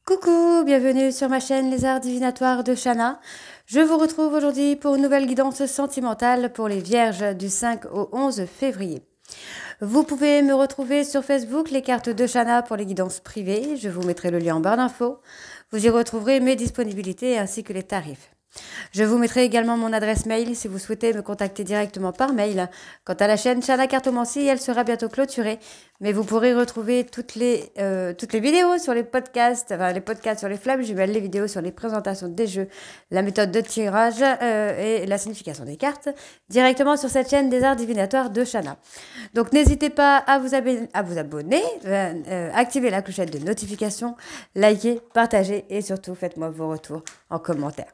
Coucou, bienvenue sur ma chaîne Les Arts Divinatoires de Shana. Je vous retrouve aujourd'hui pour une nouvelle guidance sentimentale pour les Vierges du 5 au 11 février. Vous pouvez me retrouver sur Facebook, les cartes de Shana pour les guidances privées. Je vous mettrai le lien en barre d'infos. Vous y retrouverez mes disponibilités ainsi que les tarifs. Je vous mettrai également mon adresse mail si vous souhaitez me contacter directement par mail. Quant à la chaîne Shana Cartomancie, elle sera bientôt clôturée, mais vous pourrez retrouver toutes les vidéos sur les podcasts, enfin les podcasts sur les flammes jumelles, les vidéos sur les présentations des jeux, la méthode de tirage et la signification des cartes directement sur cette chaîne des arts divinatoires de Shana. Donc n'hésitez pas à vous abonner, activez la clochette de notification, likez, partagez et surtout faites-moi vos retours en commentaire.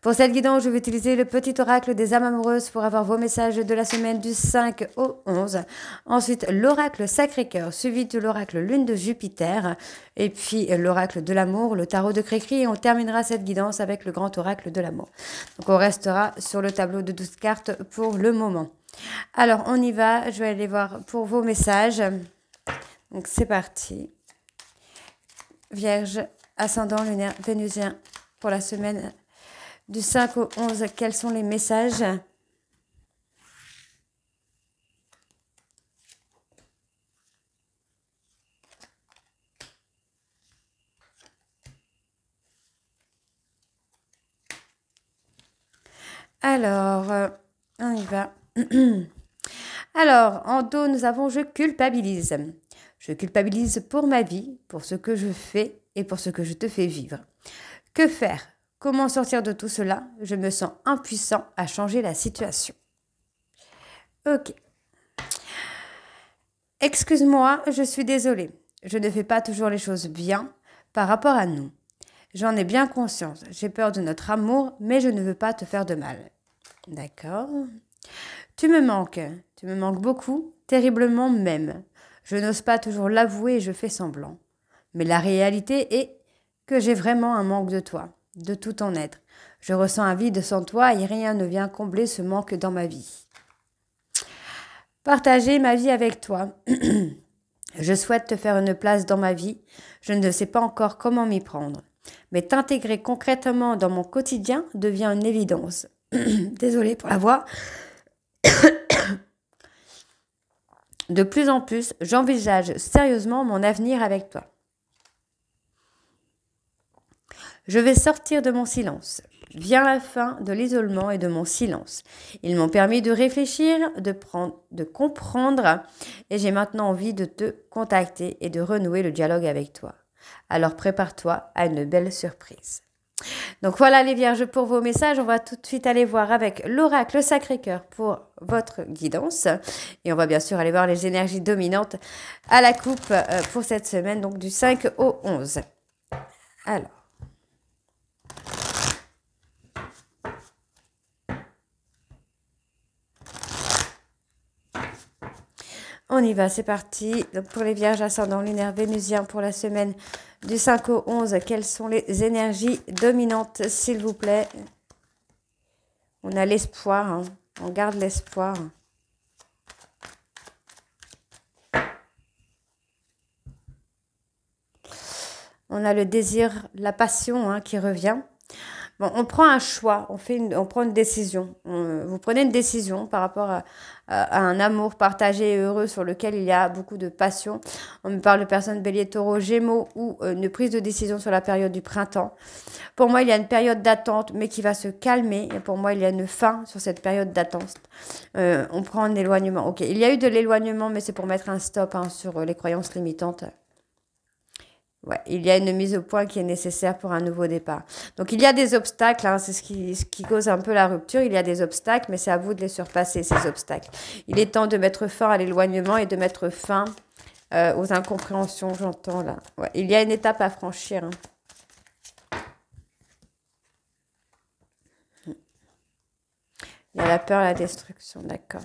Pour cette guidance, je vais utiliser le petit oracle des âmes amoureuses pour avoir vos messages de la semaine du 5 au 11. Ensuite, l'oracle Sacré-Cœur, suivi de l'oracle Lune de Jupiter. Et puis, l'oracle de l'amour, le tarot de Cricri. Et on terminera cette guidance avec le grand oracle de l'amour. Donc, on restera sur le tableau de 12 cartes pour le moment. Alors, on y va. Je vais aller voir pour vos messages. Donc, c'est parti. Vierge, ascendant lunaire, vénusien pour la semaine du 5 au 11, quels sont les messages? Alors, on y va. Alors, en dos, nous avons je culpabilise. Je culpabilise pour ma vie, pour ce que je fais et pour ce que je te fais vivre. Que faire? Comment sortir de tout cela? Je me sens impuissant à changer la situation. Ok. Excuse-moi, je suis désolée. Je ne fais pas toujours les choses bien par rapport à nous. J'en ai bien conscience. J'ai peur de notre amour, mais je ne veux pas te faire de mal. D'accord. Tu me manques beaucoup, terriblement même. Je n'ose pas toujours l'avouer et je fais semblant. Mais la réalité est que j'ai vraiment un manque de toi, de tout ton être. Je ressens un vide sans toi et rien ne vient combler ce manque dans ma vie. Partager ma vie avec toi. Je souhaite te faire une place dans ma vie. Je ne sais pas encore comment m'y prendre. Mais t'intégrer concrètement dans mon quotidien devient une évidence. Désolée pour la voix. De plus en plus, j'envisage sérieusement mon avenir avec toi. Je vais sortir de mon silence. Vient la fin de l'isolement et de mon silence. Ils m'ont permis de réfléchir, de comprendre, et j'ai maintenant envie de te contacter et de renouer le dialogue avec toi. Alors prépare-toi à une belle surprise. Donc voilà les vierges pour vos messages. On va tout de suite aller voir avec l'oracle Sacré-Cœur pour votre guidance. Et on va bien sûr aller voir les énergies dominantes à la coupe pour cette semaine, donc du 5 au 11. Alors. On y va, c'est parti. Donc pour les vierges ascendant lunaire vénusien pour la semaine du 5 au 11, quelles sont les énergies dominantes, s'il vous plaît? On a l'espoir, hein. On garde l'espoir. On a le désir, la passion hein, qui revient. Bon, on prend un choix, on prend une décision. Vous prenez une décision par rapport à un amour partagé et heureux sur lequel il y a beaucoup de passion. On me parle de personnes bélier, taureau, gémeaux ou une prise de décision sur la période du printemps. Pour moi, il y a une période d'attente, mais qui va se calmer. Et pour moi, il y a une fin sur cette période d'attente. On prend un éloignement. Ok, il y a eu de l'éloignement, mais c'est pour mettre un stop hein, sur les croyances limitantes. Ouais, il y a une mise au point qui est nécessaire pour un nouveau départ. Donc, il y a des obstacles, hein, c'est ce qui cause un peu la rupture. Il y a des obstacles, mais c'est à vous de les surpasser, ces obstacles. Il est temps de mettre fin à l'éloignement et de mettre fin aux incompréhensions, j'entends là. Ouais, il y a une étape à franchir. Hein. Il y a la peur, la destruction, d'accord.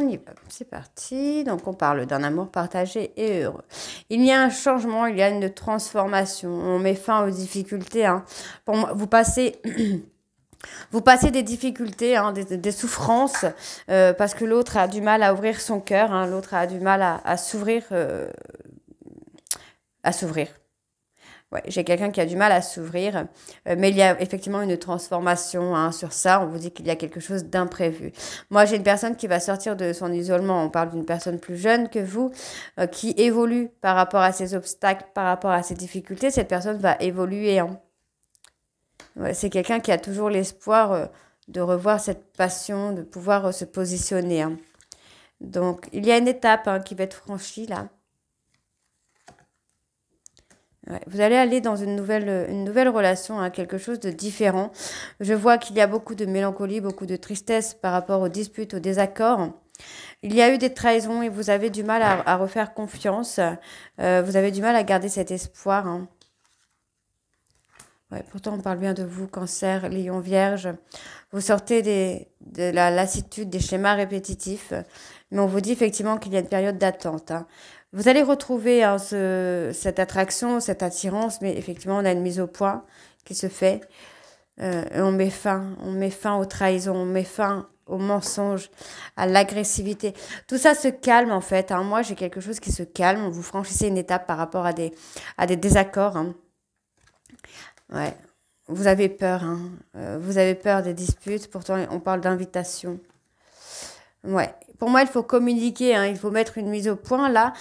On y va, c'est parti. Donc on parle d'un amour partagé et heureux. Il y a un changement, il y a une transformation. On met fin aux difficultés. Hein. Pour moi, vous passez... Vous passez des difficultés, hein, des souffrances, parce que l'autre a du mal à ouvrir son cœur, hein, l'autre a du mal à s'ouvrir. À s'ouvrir. Ouais, j'ai quelqu'un qui a du mal à s'ouvrir, mais il y a effectivement une transformation hein, sur ça. On vous dit qu'il y a quelque chose d'imprévu. Moi, j'ai une personne qui va sortir de son isolement. On parle d'une personne plus jeune que vous, qui évolue par rapport à ses obstacles, par rapport à ses difficultés. Cette personne va évoluer. Hein. Ouais, c'est quelqu'un qui a toujours l'espoir de revoir cette passion, de pouvoir se positionner. Hein. Donc, il y a une étape hein, qui va être franchie là. Ouais, vous allez aller dans une nouvelle relation, hein, quelque chose de différent. Je vois qu'il y a beaucoup de mélancolie, beaucoup de tristesse par rapport aux disputes, aux désaccords. Il y a eu des trahisons et vous avez du mal à refaire confiance. Vous avez du mal à garder cet espoir. Hein. Ouais, pourtant, on parle bien de vous, Cancer, Lion, Vierge. Vous sortez de la lassitude, des schémas répétitifs. Mais on vous dit effectivement qu'il y a une période d'attente. Hein. Vous allez retrouver hein, cette attraction, cette attirance, mais effectivement, on a une mise au point qui se fait. Et on met fin aux trahisons, on met fin aux mensonges, à l'agressivité. Tout ça se calme en fait. Hein. Moi, j'ai quelque chose qui se calme. Vous franchissez une étape par rapport à des désaccords. Hein. Ouais. Vous avez peur. Hein. Vous avez peur des disputes. Pourtant, on parle d'invitation. Ouais. Pour moi, il faut communiquer, hein, il faut mettre une mise au point là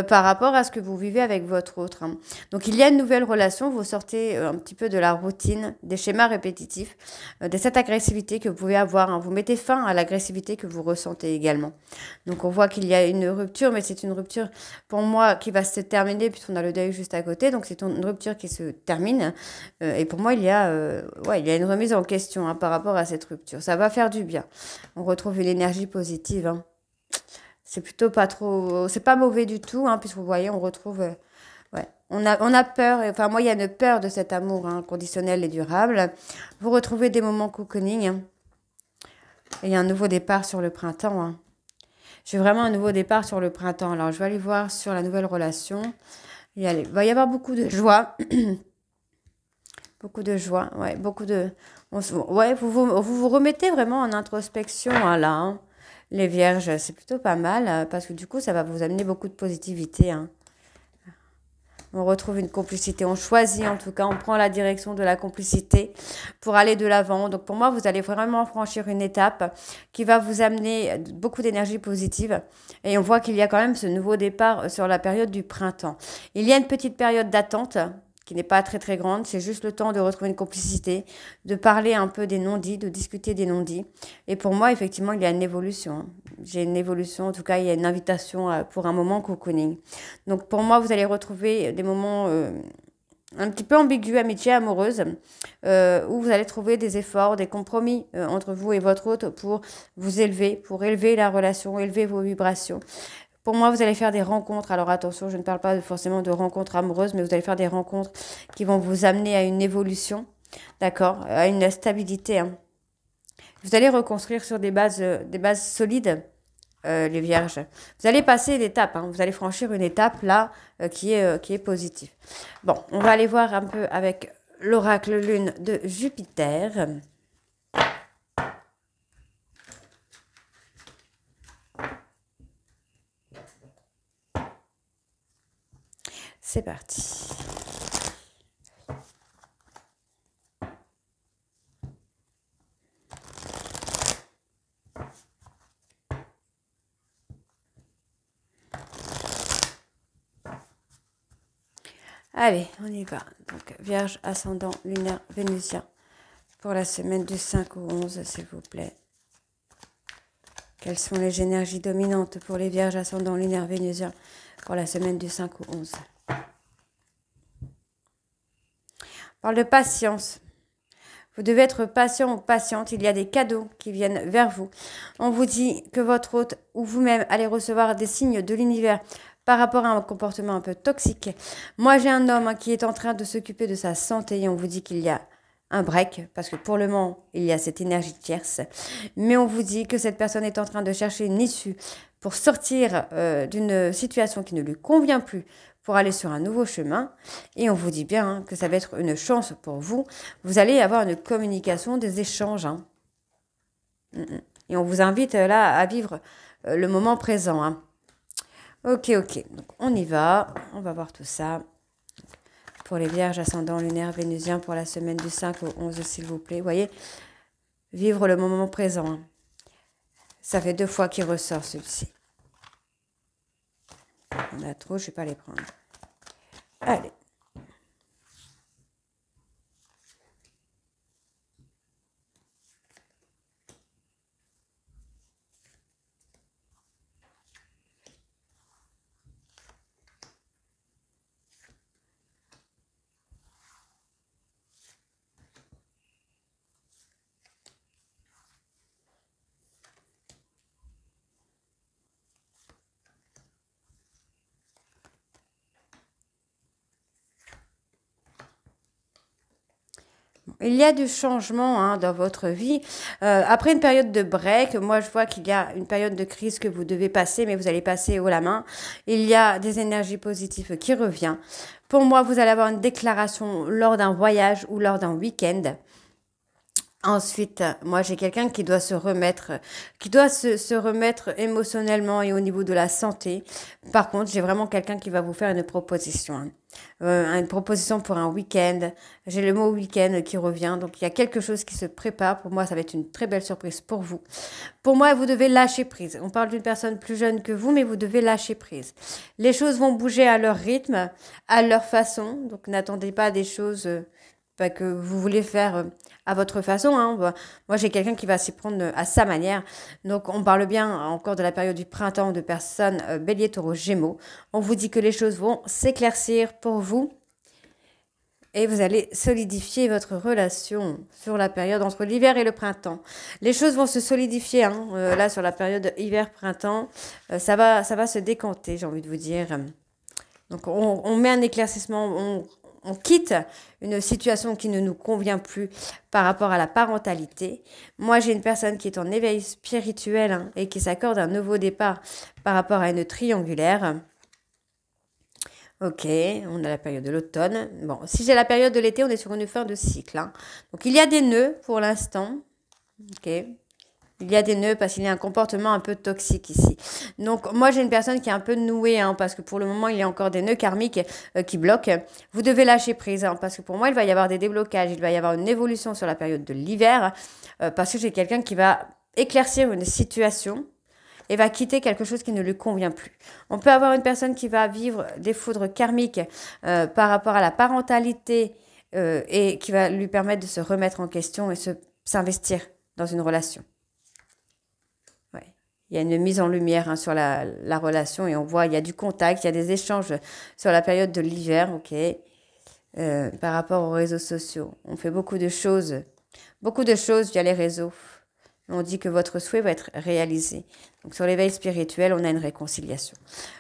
par rapport à ce que vous vivez avec votre autre. Hein. Donc, il y a une nouvelle relation, vous sortez un petit peu de la routine, des schémas répétitifs, de cette agressivité que vous pouvez avoir. Hein. Vous mettez fin à l'agressivité que vous ressentez également. Donc, on voit qu'il y a une rupture, mais c'est une rupture pour moi qui va se terminer puisqu'on a le deuil juste à côté. Donc, c'est une rupture qui se termine. Et pour moi, il y a une remise en question hein, par rapport à cette rupture. Ça va faire du bien. On retrouve une énergie positive. Hein. C'est plutôt pas trop... C'est pas mauvais du tout, hein, puisque vous voyez, on retrouve... ouais. On a peur, enfin moi, il y a une peur de cet amour hein, conditionnel et durable. Vous retrouvez des moments cocooning. Hein, et il y a un nouveau départ sur le printemps. Hein. J'ai vraiment un nouveau départ sur le printemps. Alors, je vais aller voir sur la nouvelle relation. Il va y avoir beaucoup de joie. Beaucoup de joie, ouais, beaucoup de... ouais, vous remettez vraiment en introspection, hein, là, hein. Les vierges, c'est plutôt pas mal, parce que du coup, ça va vous amener beaucoup de positivité, hein. On retrouve une complicité, on choisit en tout cas, on prend la direction de la complicité pour aller de l'avant. Donc pour moi, vous allez vraiment franchir une étape qui va vous amener beaucoup d'énergie positive. Et on voit qu'il y a quand même ce nouveau départ sur la période du printemps. Il y a une petite période d'attente qui n'est pas très très grande, c'est juste le temps de retrouver une complicité, de parler un peu des non-dits, de discuter des non-dits. Et pour moi, effectivement, il y a une évolution. Hein. J'ai une évolution, en tout cas, il y a une invitation pour un moment cocooning. Donc pour moi, vous allez retrouver des moments un petit peu ambigus, amitié amoureuse, où vous allez trouver des efforts, des compromis entre vous et votre autre pour vous élever, pour élever la relation, élever vos vibrations. Pour moi, vous allez faire des rencontres. Alors attention, je ne parle pas forcément de rencontres amoureuses, mais vous allez faire des rencontres qui vont vous amener à une évolution, d'accord, à une stabilité. Hein. Vous allez reconstruire sur des bases solides, les vierges. Vous allez passer l'étape, hein. Vous allez franchir une étape là qui est positive. Bon, on va aller voir un peu avec l'oracle lune de Jupiter. C'est parti. Allez, on y va. Donc, Vierge, ascendant, lunaire, vénusien. Pour la semaine du 5 au 11, s'il vous plaît. Quelles sont les énergies dominantes pour les Vierges, ascendant, lunaire, vénusien pour la semaine du 5 au 11? On parle de patience. Vous devez être patient ou patiente. Il y a des cadeaux qui viennent vers vous. On vous dit que votre hôte ou vous-même allez recevoir des signes de l'univers par rapport à un comportement un peu toxique. Moi, j'ai un homme qui est en train de s'occuper de sa santé et on vous dit qu'il y a un break, parce que pour le moment, il y a cette énergie tierce. Mais on vous dit que cette personne est en train de chercher une issue pour sortir d'une situation qui ne lui convient plus, pour aller sur un nouveau chemin. Et on vous dit bien hein, que ça va être une chance pour vous. Vous allez avoir une communication, des échanges. Hein. Et on vous invite là à vivre le moment présent. Hein. Ok. Donc on y va. On va voir tout ça. Pour les vierges ascendant lunaire vénusien pour la semaine du 5 au 11, s'il vous plaît. Vous voyez, vivre le moment présent. Hein. Ça fait 2 fois qu'il ressort celui-ci. On a trop, je ne vais pas les prendre. Allez. Il y a du changement hein, dans votre vie. Après une période de break, moi je vois qu'il y a une période de crise que vous devez passer, mais vous allez passer haut la main. Il y a des énergies positives qui reviennent. Pour moi, vous allez avoir une déclaration lors d'un voyage ou lors d'un week-end. Ensuite, moi, j'ai quelqu'un qui doit se remettre, se remettre émotionnellement et au niveau de la santé. Par contre, j'ai vraiment quelqu'un qui va vous faire une proposition. Hein. Une proposition pour un week-end. J'ai le mot week-end qui revient. Donc, il y a quelque chose qui se prépare. Pour moi, ça va être une très belle surprise pour vous. Pour moi, vous devez lâcher prise. On parle d'une personne plus jeune que vous, mais vous devez lâcher prise. Les choses vont bouger à leur rythme, à leur façon. Donc, n'attendez pas des choses... que vous voulez faire à votre façon. Hein. Moi, j'ai quelqu'un qui va s'y prendre à sa manière. Donc, on parle bien encore de la période du printemps de personnes bélier, taureau, gémeaux. On vous dit que les choses vont s'éclaircir pour vous et vous allez solidifier votre relation sur la période entre l'hiver et le printemps. Les choses vont se solidifier. Hein. Là, sur la période hiver-printemps, ça va se décanter, j'ai envie de vous dire. Donc, on met un éclaircissement, on quitte une situation qui ne nous convient plus par rapport à la parentalité. Moi, j'ai une personne qui est en éveil spirituel hein, et qui s'accorde un nouveau départ par rapport à une triangulaire. Ok, on a la période de l'automne. Bon, si j'ai la période de l'été, on est sur une fin de cycle. Hein. Donc, il y a des nœuds pour l'instant. Ok. Il y a des nœuds parce qu'il y a un comportement un peu toxique ici. Donc, moi, j'ai une personne qui est un peu nouée, hein, parce que pour le moment, il y a encore des nœuds karmiques qui bloquent. Vous devez lâcher prise, hein, parce que pour moi, il va y avoir des déblocages, il va y avoir une évolution sur la période de l'hiver, parce que j'ai quelqu'un qui va éclaircir une situation et va quitter quelque chose qui ne lui convient plus. On peut avoir une personne qui va vivre des foudres karmiques par rapport à la parentalité et qui va lui permettre de se remettre en question et s'investir dans une relation. Il y a une mise en lumière hein, sur la relation et on voit il y a du contact, il y a des échanges sur la période de l'hiver, ok, par rapport aux réseaux sociaux. On fait beaucoup de choses via les réseaux. On dit que votre souhait va être réalisé. Donc sur l'éveil spirituel, on a une réconciliation.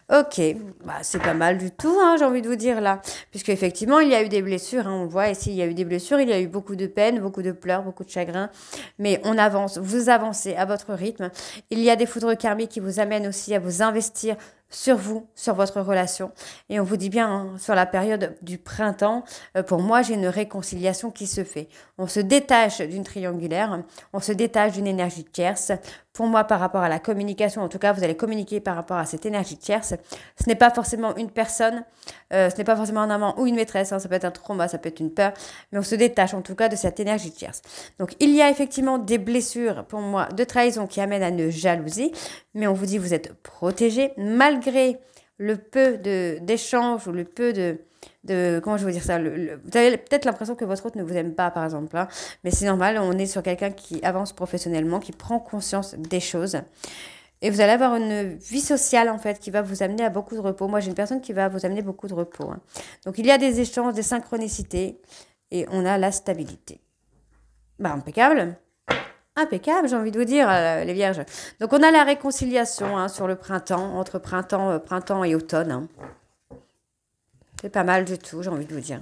Ok, bah, c'est pas mal du tout, hein, j'ai envie de vous dire là. Puisque effectivement, il y a eu des blessures. Hein, on voit ici, il y a eu des blessures, il y a eu beaucoup de peine, beaucoup de pleurs, beaucoup de chagrin. Mais on avance, vous avancez à votre rythme. Il y a des foudres karmiques qui vous amènent aussi à vous investir sur vous, sur votre relation. Et on vous dit bien, hein, sur la période du printemps, pour moi, j'ai une réconciliation qui se fait. On se détache d'une triangulaire, on se détache d'une énergie tierce. Pour moi, par rapport à la communication, en tout cas, vous allez communiquer par rapport à cette énergie tierce. Ce n'est pas forcément une personne, ce n'est pas forcément un amant ou une maîtresse, hein, ça peut être un trauma, ça peut être une peur, mais on se détache en tout cas de cette énergie tierce. Donc, il y a effectivement des blessures, pour moi, de trahison qui amènent à une jalousie, mais on vous dit vous êtes protégé malgré le peu d'échanges ou le peu de comment je veux dire ça, vous avez peut-être l'impression que votre autre ne vous aime pas, par exemple, hein, mais c'est normal, on est sur quelqu'un qui avance professionnellement, qui prend conscience des choses. Et vous allez avoir une vie sociale, en fait, qui va vous amener à beaucoup de repos. Moi, j'ai une personne qui va vous amener beaucoup de repos. Hein. Donc, il y a des échanges, des synchronicités, et on a la stabilité. Bah, impeccable. Impeccable, j'ai envie de vous dire, les vierges. Donc, on a la réconciliation hein, sur le printemps, entre printemps et automne. Hein. C'est pas mal du tout, j'ai envie de vous dire.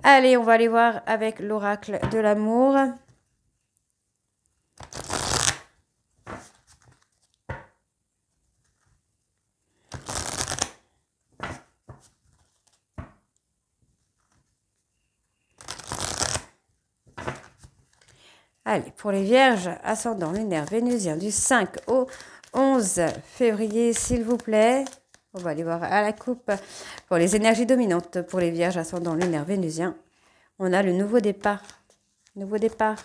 Allez, on va aller voir avec l'oracle de l'amour. Allez, pour les vierges, ascendant lunaire vénusien du 5 au 11 février, s'il vous plaît. On va aller voir à la coupe pour les énergies dominantes. Pour les vierges, ascendant lunaire vénusien, on a le nouveau départ. Nouveau départ.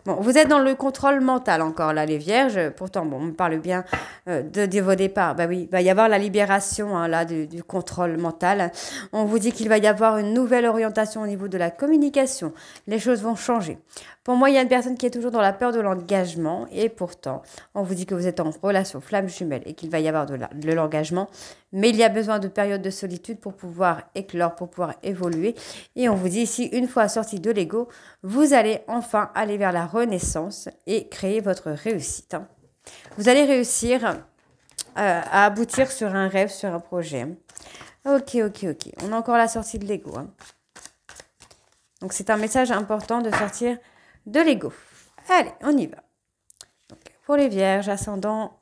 Bon, vous êtes dans le contrôle mental encore, là, les vierges. Pourtant, bon, on parle bien de vos départs. Bah oui, il va y avoir la libération, hein, là, du contrôle mental. On vous dit qu'il va y avoir une nouvelle orientation au niveau de la communication. Les choses vont changer. Pour moi, il y a une personne qui est toujours dans la peur de l'engagement. Et pourtant, on vous dit que vous êtes en relation flamme jumelle et qu'il va y avoir de l'engagement. Mais il y a besoin de périodes de solitude pour pouvoir éclore, pour pouvoir évoluer. Et on vous dit ici, une fois sorti de l'ego, vous allez enfin aller vers la renaissance et créer votre réussite. Hein. Vous allez réussir à aboutir sur un rêve, sur un projet. Ok. On a encore la sortie de l'ego. Hein. Donc, c'est un message important de sortir de l'ego. Allez, on y va. Donc, pour les vierges, ascendant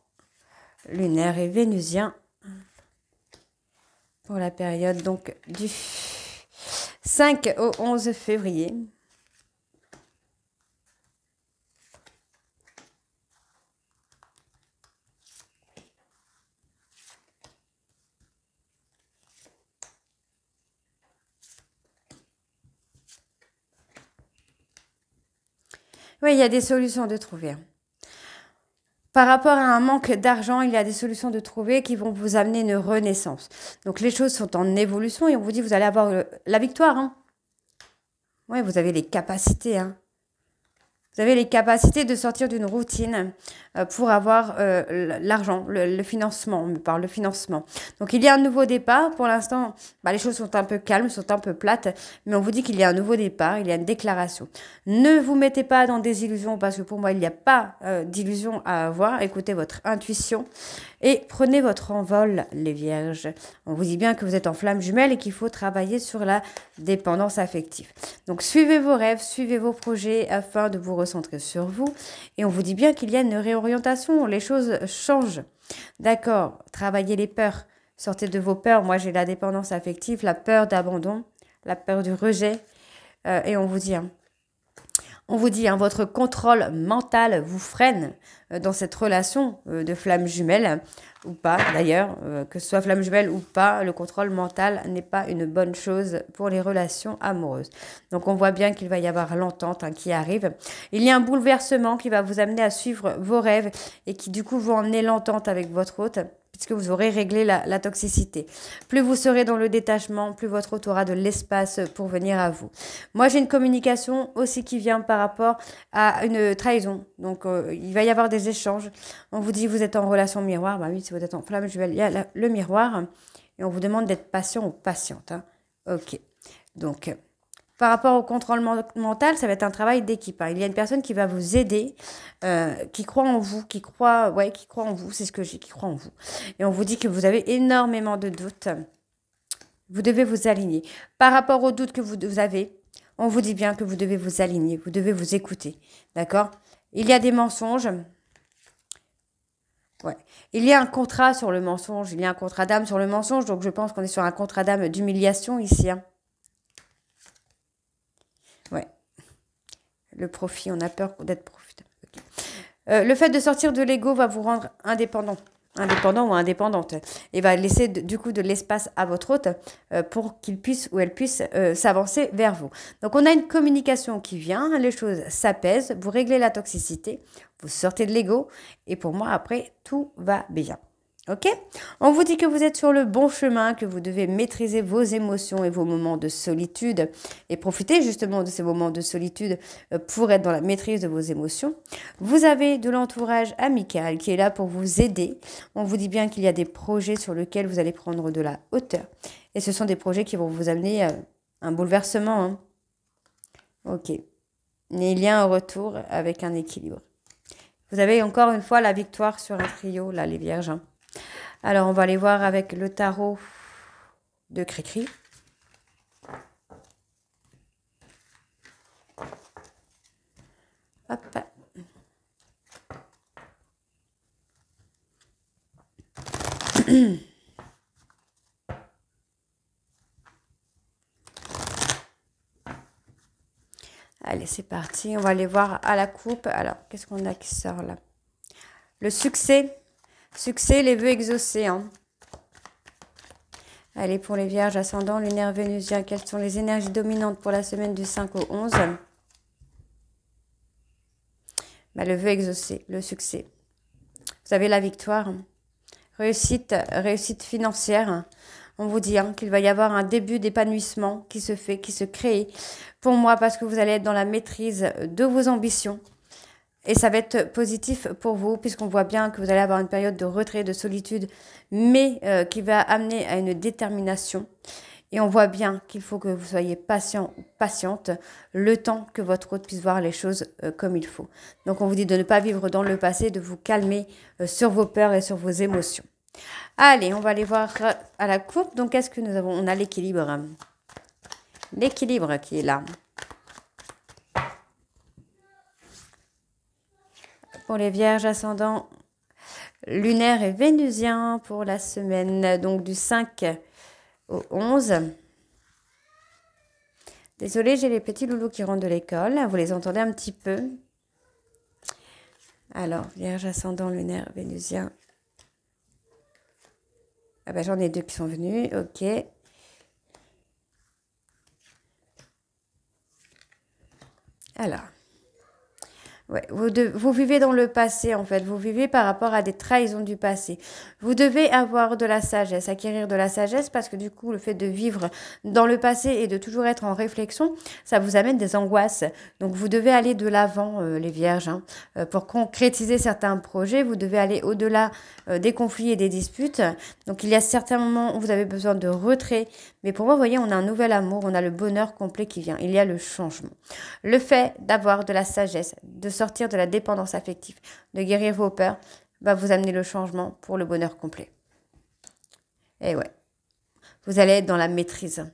lunaire et vénusien, pour la période donc du 5 au 11 février. Oui, il y a des solutions de trouver. Par rapport à un manque d'argent, il y a des solutions de trouver qui vont vous amener une renaissance. Donc, les choses sont en évolution et on vous dit que vous allez avoir la victoire. Hein. Oui, vous avez les capacités. Hein. Vous avez les capacités de sortir d'une routine pour avoir l'argent, le financement. On me parle de financement. Donc, il y a un nouveau départ. Pour l'instant, les choses sont un peu calmes, sont un peu plates. Mais on vous dit qu'il y a un nouveau départ, il y a une déclaration. Ne vous mettez pas dans des illusions parce que pour moi, il n'y a pas d'illusion à avoir. Écoutez votre intuition et prenez votre envol, les vierges. On vous dit bien que vous êtes en flamme jumelle et qu'il faut travailler sur la dépendance affective. Donc, suivez vos rêves, suivez vos projets afin de vous recentrer sur vous. Et on vous dit bien qu'il y a une réorientation, les choses changent. D'accord, travaillez les peurs, sortez de vos peurs. Moi, j'ai la dépendance affective, la peur d'abandon, la peur du rejet. Et on vous dit, votre contrôle mental vous freine dans cette relation de flamme jumelle ou pas. D'ailleurs, que ce soit flamme jumelle ou pas, le contrôle mental n'est pas une bonne chose pour les relations amoureuses. Donc, on voit bien qu'il va y avoir l'entente qui arrive. Il y a un bouleversement qui va vous amener à suivre vos rêves et qui, du coup, va emmener l'entente avec votre hôte, puisque vous aurez réglé la toxicité. Plus vous serez dans le détachement, plus votre hôte aura de l'espace pour venir à vous. Moi, j'ai une communication aussi qui vient par rapport à une trahison. Donc, il va y avoir des échanges. On vous dit, vous êtes en relation miroir. Bah oui, si vous êtes en flamme jumelle, il y a le miroir. Et on vous demande d'être patient ou patiente. Hein. Ok. Donc, par rapport au contrôle mental, ça va être un travail d'équipe. Hein. Il y a une personne qui va vous aider, qui croit en vous, qui croit en vous, c'est ce que j'ai, qui croit en vous. Et on vous dit que vous avez énormément de doutes. Vous devez vous aligner. Par rapport aux doutes que vous avez, on vous dit bien que vous devez vous aligner, vous devez vous écouter. D'accord? Il y a des mensonges. Ouais. Il y a un contrat sur le mensonge, il y a un contrat d'âme sur le mensonge, donc je pense qu'on est sur un contrat d'âme d'humiliation ici. Hein. Ouais. Le profit, on a peur d'être profitable. Okay. Le fait de sortir de l'ego va vous rendre indépendant ou indépendante, et va laisser du coup de l'espace à votre hôte pour qu'il puisse ou elle puisse s'avancer vers vous. Donc on a une communication qui vient, les choses s'apaisent, vous réglez la toxicité, vous sortez de l'ego et pour moi après tout va bien. Ok? On vous dit que vous êtes sur le bon chemin, que vous devez maîtriser vos émotions et vos moments de solitude et profiter justement de ces moments de solitude pour être dans la maîtrise de vos émotions. Vous avez de l'entourage amical qui est là pour vous aider. On vous dit bien qu'il y a des projets sur lesquels vous allez prendre de la hauteur. Et ce sont des projets qui vont vous amener un bouleversement. Hein. Ok. Mais il y a un retour avec un équilibre. Vous avez encore une fois la victoire sur un trio, là, les vierges. Hein. Alors, on va aller voir avec le tarot de Cricri. Hop. Allez, c'est parti. On va aller voir à la coupe. Alors, qu'est-ce qu'on a qui sort là? Le succès. Succès, les vœux exaucés. Hein. Allez, pour les vierges, ascendant, lunaire, vénusien, quelles sont les énergies dominantes pour la semaine du 5 au 11? Bah, le vœu exaucé, le succès. Vous avez la victoire. Réussite, réussite financière. On vous dit hein, qu'il va y avoir un début d'épanouissement qui se fait, qui se crée pour moi parce que vous allez être dans la maîtrise de vos ambitions. Et ça va être positif pour vous puisqu'on voit bien que vous allez avoir une période de retrait, de solitude, mais qui va amener à une détermination. Et on voit bien qu'il faut que vous soyez patient ou patiente le temps que votre hôte puisse voir les choses comme il faut. Donc on vous dit de ne pas vivre dans le passé, de vous calmer sur vos peurs et sur vos émotions. Allez, on va aller voir à la coupe. Donc qu'est-ce que nous avons? On a l'équilibre. L'équilibre qui est là. Pour les vierges ascendants, lunaire et vénusien pour la semaine donc du 5 au 11. Désolée, j'ai les petits loulous qui rentrent de l'école. Vous les entendez un petit peu. Alors, vierge ascendant, lunaire, vénusien. Ah ben, j'en ai deux qui sont venus. Ok. Alors. Ouais, vous vivez dans le passé, en fait. Vous vivez par rapport à des trahisons du passé. Vous devez avoir de la sagesse, acquérir de la sagesse, parce que du coup, le fait de vivre dans le passé et de toujours être en réflexion, ça vous amène des angoisses. Donc, vous devez aller de l'avant, les vierges, hein, pour concrétiser certains projets. Vous devez aller au-delà des conflits et des disputes. Donc, il y a certains moments où vous avez besoin de retrait. Mais pour moi, vous voyez, on a un nouvel amour, on a le bonheur complet qui vient. Il y a le changement. Le fait d'avoir de la sagesse, de sortir de la dépendance affective, de guérir vos peurs, va vous amener le changement pour le bonheur complet. Et ouais, vous allez être dans la maîtrise.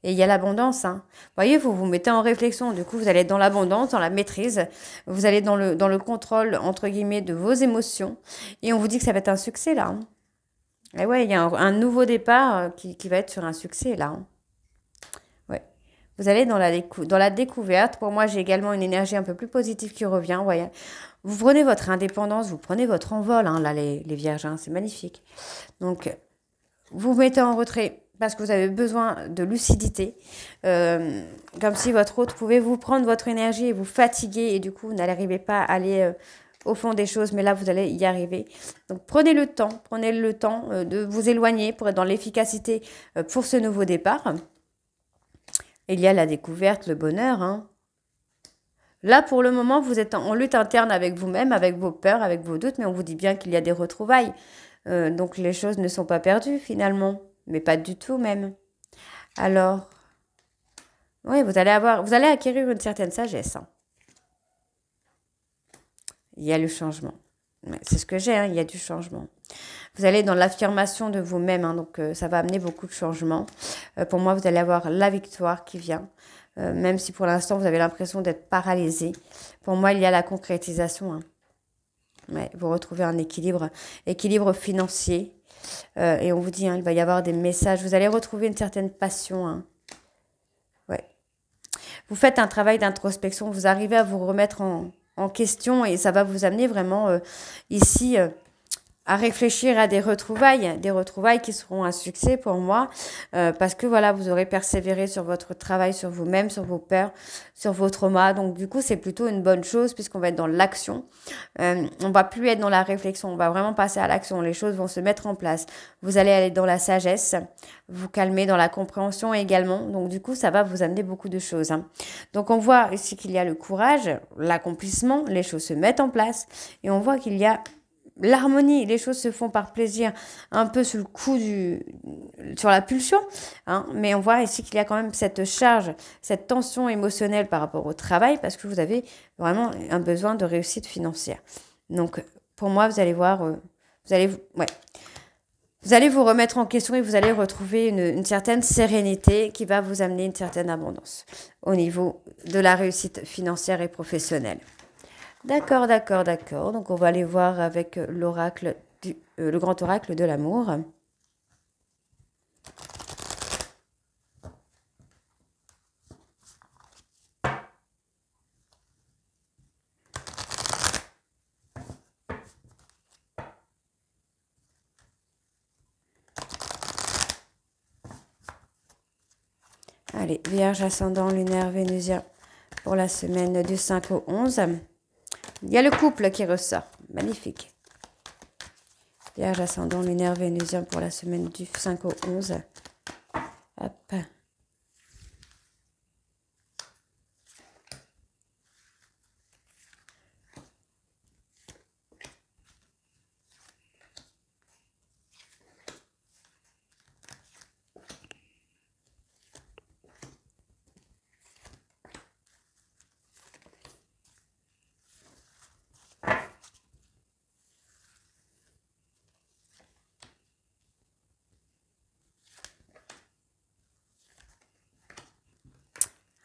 Et il y a l'abondance. Hein. Vous voyez, vous vous mettez en réflexion. Du coup, vous allez être dans l'abondance, dans la maîtrise. Vous allez dans le contrôle, entre guillemets, de vos émotions. Et on vous dit que ça va être un succès, là. Hein. Et ouais, il y a un nouveau départ qui va être sur un succès, là. Hein. Ouais. Vous allez dans la découverte. Pour moi, j'ai également une énergie un peu plus positive qui revient. Vous voyez. Vous prenez votre indépendance, vous prenez votre envol, hein, là, les vierges. Hein, c'est magnifique. Donc, vous mettez en retrait parce que vous avez besoin de lucidité. Comme si votre hôte pouvait vous prendre votre énergie et vous fatiguer. Et du coup, vous n'arrivez pas à aller au fond des choses. Mais là, vous allez y arriver. Donc, prenez le temps de vous éloigner pour être dans l'efficacité pour ce nouveau départ. Il y a la découverte, le bonheur. Hein. Là, pour le moment, vous êtes en lutte interne avec vous-même, avec vos peurs, avec vos doutes, mais on vous dit bien qu'il y a des retrouvailles. Donc, les choses ne sont pas perdues, finalement, mais pas du tout même. Alors, oui, vous allez acquérir une certaine sagesse. Hein. Il y a le changement. C'est ce que j'ai, hein, il y a du changement. Vous allez dans l'affirmation de vous-même, hein, donc ça va amener beaucoup de changements. Pour moi, vous allez avoir la victoire qui vient. Même si pour l'instant, vous avez l'impression d'être paralysé. Pour moi, il y a la concrétisation. Hein. Ouais, vous retrouvez un équilibre financier. Et on vous dit, hein, il va y avoir des messages. Vous allez retrouver une certaine passion. Hein. Ouais. Vous faites un travail d'introspection. Vous arrivez à vous remettre en question et ça va vous amener vraiment ici à réfléchir à des retrouvailles qui seront un succès pour moi, parce que voilà, vous aurez persévéré sur votre travail, sur vous-même, sur vos peurs, sur vos traumas. Donc du coup, c'est plutôt une bonne chose puisqu'on va être dans l'action. On va plus être dans la réflexion, on va vraiment passer à l'action. Les choses vont se mettre en place. Vous allez aller dans la sagesse, vous calmer dans la compréhension également. Donc du coup, ça va vous amener beaucoup de choses. Hein. Donc on voit ici qu'il y a le courage, l'accomplissement, les choses se mettent en place et on voit qu'il y a l'harmonie, les choses se font par plaisir, un peu sous le coup sur la pulsion, hein, mais on voit ici qu'il y a quand même cette charge, cette tension émotionnelle par rapport au travail, parce que vous avez vraiment un besoin de réussite financière. Donc, pour moi, vous allez voir, ouais, vous allez vous remettre en question et vous allez retrouver une certaine sérénité qui va vous amener une certaine abondance au niveau de la réussite financière et professionnelle. D'accord, d'accord, d'accord. Donc, on va aller voir avec l'oracle le grand oracle de l'amour. Allez, Vierge, ascendant, lunaire, vénusien pour la semaine du 5 au 11. Il y a le couple qui ressort. Magnifique. Vierge, ascendant, lunaire, vénusien pour la semaine du 5 au 11. Hop.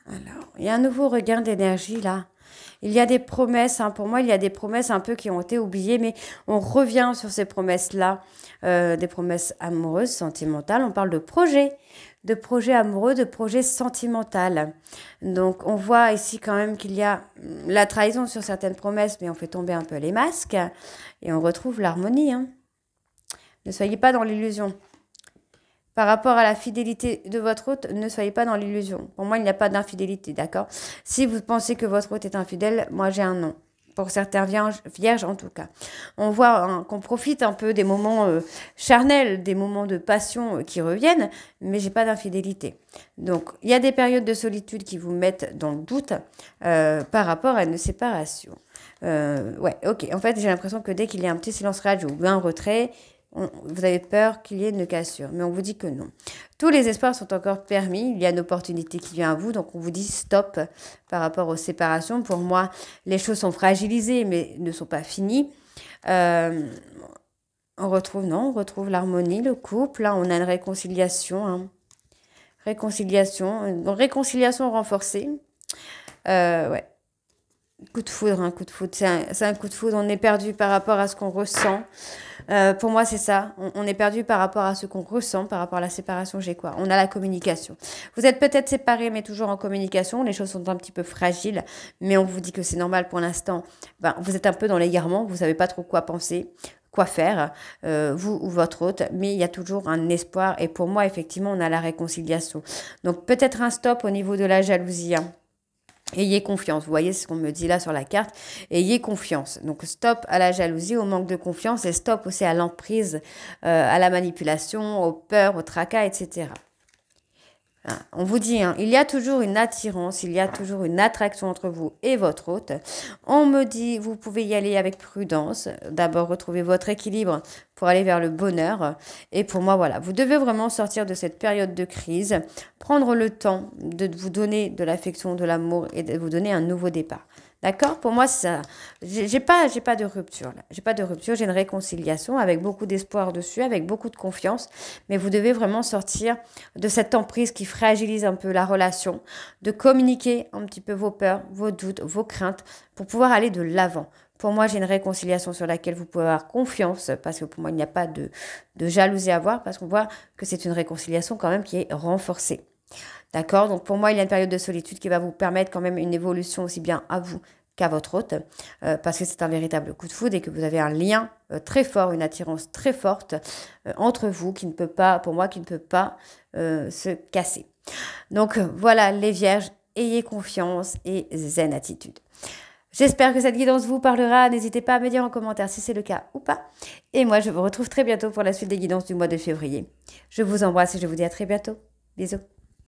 Alors, il y a un nouveau regain d'énergie là. Il y a des promesses, hein, pour moi, il y a des promesses un peu qui ont été oubliées, mais on revient sur ces promesses-là, des promesses amoureuses, sentimentales. On parle de projets amoureux, de projets sentimentaux. Donc, on voit ici quand même qu'il y a la trahison sur certaines promesses, mais on fait tomber un peu les masques et on retrouve l'harmonie. Hein. Ne soyez pas dans l'illusion. Par rapport à la fidélité de votre hôte, ne soyez pas dans l'illusion. Pour moi, il n'y a pas d'infidélité, d'accord? Si vous pensez que votre hôte est infidèle, moi j'ai un non. Pour certains vierges, en tout cas. On voit hein, qu'on profite un peu des moments charnels, des moments de passion qui reviennent, mais j'ai pas d'infidélité. Donc, il y a des périodes de solitude qui vous mettent dans le doute par rapport à une séparation. Ouais, ok. En fait, j'ai l'impression que dès qu'il y a un petit silence radio ou un retrait, vous avez peur qu'il y ait une cassure, mais on vous dit que non. Tous les espoirs sont encore permis, il y a une opportunité qui vient à vous, donc on vous dit stop par rapport aux séparations. Pour moi, les choses sont fragilisées, mais ne sont pas finies. On retrouve l'harmonie, le couple, là, on a une réconciliation. Hein. Réconciliation renforcée. Ouais. Coup de foudre, un coup de foudre, c'est un coup de foudre, on est perdu par rapport à ce qu'on ressent. Pour moi, c'est ça. On est perdu par rapport à ce qu'on ressent, par rapport à la séparation. J'ai quoi? On a la communication. Vous êtes peut-être séparés, mais toujours en communication. Les choses sont un petit peu fragiles, mais on vous dit que c'est normal pour l'instant. Ben, vous êtes un peu dans l'égarement, vous savez pas trop quoi penser, quoi faire, vous ou votre hôte, mais il y a toujours un espoir. Et pour moi, effectivement, on a la réconciliation. Donc peut-être un stop au niveau de la jalousie. Hein. Ayez confiance, vous voyez ce qu'on me dit là sur la carte, ayez confiance. Donc stop à la jalousie, au manque de confiance et stop aussi à l'emprise, à la manipulation, aux peurs, au tracas, etc. On vous dit, hein, il y a toujours une attirance, il y a toujours une attraction entre vous et votre hôte. On me dit, vous pouvez y aller avec prudence. D'abord, retrouver votre équilibre pour aller vers le bonheur. Et pour moi, voilà, vous devez vraiment sortir de cette période de crise, prendre le temps de vous donner de l'affection, de l'amour et de vous donner un nouveau départ. D'accord? Pour moi, ça, j'ai pas de rupture là. J'ai pas de rupture, j'ai une réconciliation avec beaucoup d'espoir dessus, avec beaucoup de confiance. Mais vous devez vraiment sortir de cette emprise qui fragilise un peu la relation, de communiquer un petit peu vos peurs, vos doutes, vos craintes pour pouvoir aller de l'avant. Pour moi, j'ai une réconciliation sur laquelle vous pouvez avoir confiance parce que pour moi, il n'y a pas de jalousie à avoir parce qu'on voit que c'est une réconciliation quand même qui est renforcée. D'accord? Donc pour moi, il y a une période de solitude qui va vous permettre quand même une évolution aussi bien à vous qu'à votre hôte, parce que c'est un véritable coup de foudre et que vous avez un lien très fort, une attirance très forte entre vous qui ne peut pas, pour moi, qui ne peut pas se casser. Donc voilà, les vierges, ayez confiance et zen attitude. J'espère que cette guidance vous parlera. N'hésitez pas à me dire en commentaire si c'est le cas ou pas. Et moi, je vous retrouve très bientôt pour la suite des guidances du mois de février. Je vous embrasse et je vous dis à très bientôt. Bisous.